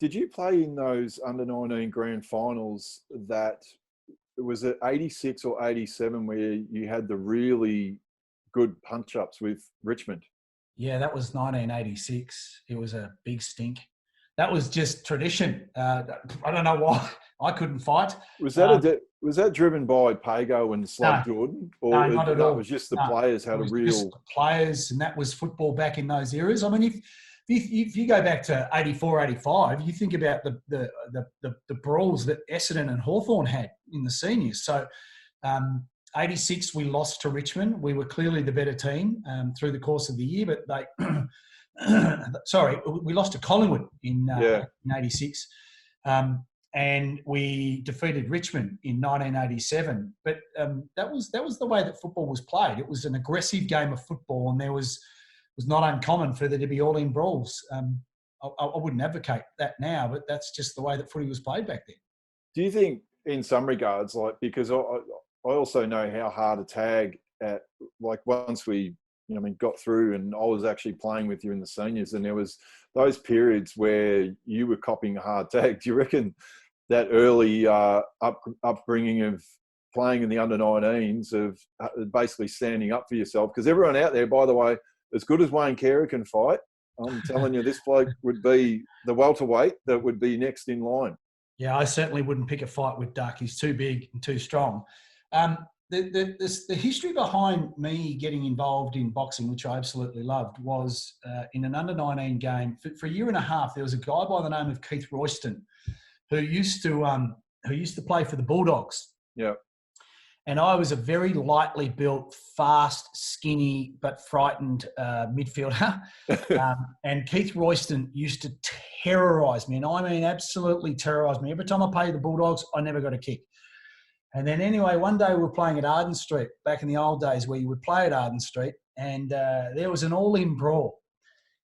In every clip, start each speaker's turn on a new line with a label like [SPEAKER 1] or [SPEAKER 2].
[SPEAKER 1] Did you play in those under-19 grand finals that was it 86 or 87 where you had the really good punch-ups with Richmond?
[SPEAKER 2] Yeah, that was 1986. It was a big stink. That was just tradition. I don't know why I couldn't fight.
[SPEAKER 1] Was that
[SPEAKER 2] Um,
[SPEAKER 1] was that driven by Pago and Slug
[SPEAKER 2] no,
[SPEAKER 1] Jordan,
[SPEAKER 2] no,
[SPEAKER 1] or
[SPEAKER 2] not at
[SPEAKER 1] no? It
[SPEAKER 2] all.
[SPEAKER 1] was just the
[SPEAKER 2] No,
[SPEAKER 1] players
[SPEAKER 2] it
[SPEAKER 1] had a
[SPEAKER 2] was just
[SPEAKER 1] real.
[SPEAKER 2] the players, and that was football back in those eras. I mean, if you go back to 84, 85, you think about the brawls that Essendon and Hawthorn had in the seniors. So, 86, we lost to Richmond. We were clearly the better team through the course of the year, but we lost to Collingwood in
[SPEAKER 1] Yeah.
[SPEAKER 2] 86. And we defeated Richmond in 1987. But that was the way that football was played. It was an aggressive game of football, and was not uncommon for there to be all-in brawls. I wouldn't advocate that now, but that's just the way that footy was played back then.
[SPEAKER 1] Do you think, in some regards, like, because I also know how hard a tag at, like, once we got through, and I was actually playing with you in the seniors, and there was those periods where you were copying a hard tag. Do you reckon that early upbringing of playing in the under-19s, of basically standing up for yourself? Because everyone out there, by the way, as good as Wayne Carey can fight, I'm telling you, this bloke would be the welterweight that would be next in line.
[SPEAKER 2] Yeah, I certainly wouldn't pick a fight with Duck. He's too big and too strong. The history behind me getting involved in boxing, which I absolutely loved, was in an under-19 game. For a year and a half, there was a guy by the name of Keith Royston who used to play for the Bulldogs.
[SPEAKER 1] Yeah.
[SPEAKER 2] And I was a very lightly built, fast, skinny, but frightened midfielder. And Keith Royston used to terrorise me. And I mean, absolutely terrorise me. Every time I played the Bulldogs, I never got a kick. And then anyway, one day we were playing at Arden Street, back in the old days where you would play at Arden Street. And there was an all-in brawl.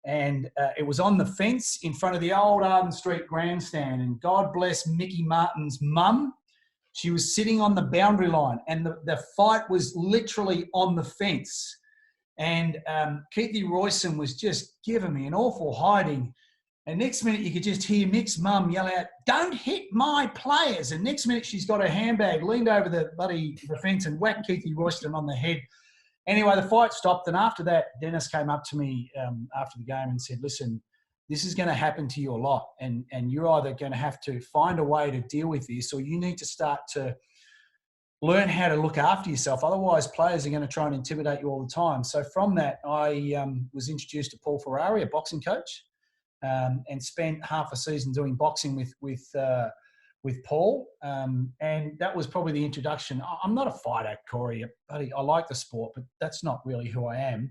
[SPEAKER 2] And it was on the fence in front of the old Arden Street grandstand. And God bless Mickey Martin's mum. She was sitting on the boundary line, and the fight was literally on the fence. And Keithy Royston was just giving me an awful hiding. And next minute, you could just hear Mick's mum yell out, "Don't hit my players." And next minute, she's got her handbag, leaned over the fence and whacked Keithy Royston on the head. Anyway, the fight stopped. And after that, Dennis came up to me after the game and said, "Listen, this is going to happen to you a lot, and you're either going to have to find a way to deal with this, or you need to start to learn how to look after yourself. Otherwise, players are going to try and intimidate you all the time." So from that, I was introduced to Paul Ferrari, a boxing coach, and spent half a season doing boxing with Paul. And that was probably the introduction. I'm not a fighter, Corey. Buddy, I like the sport, but that's not really who I am.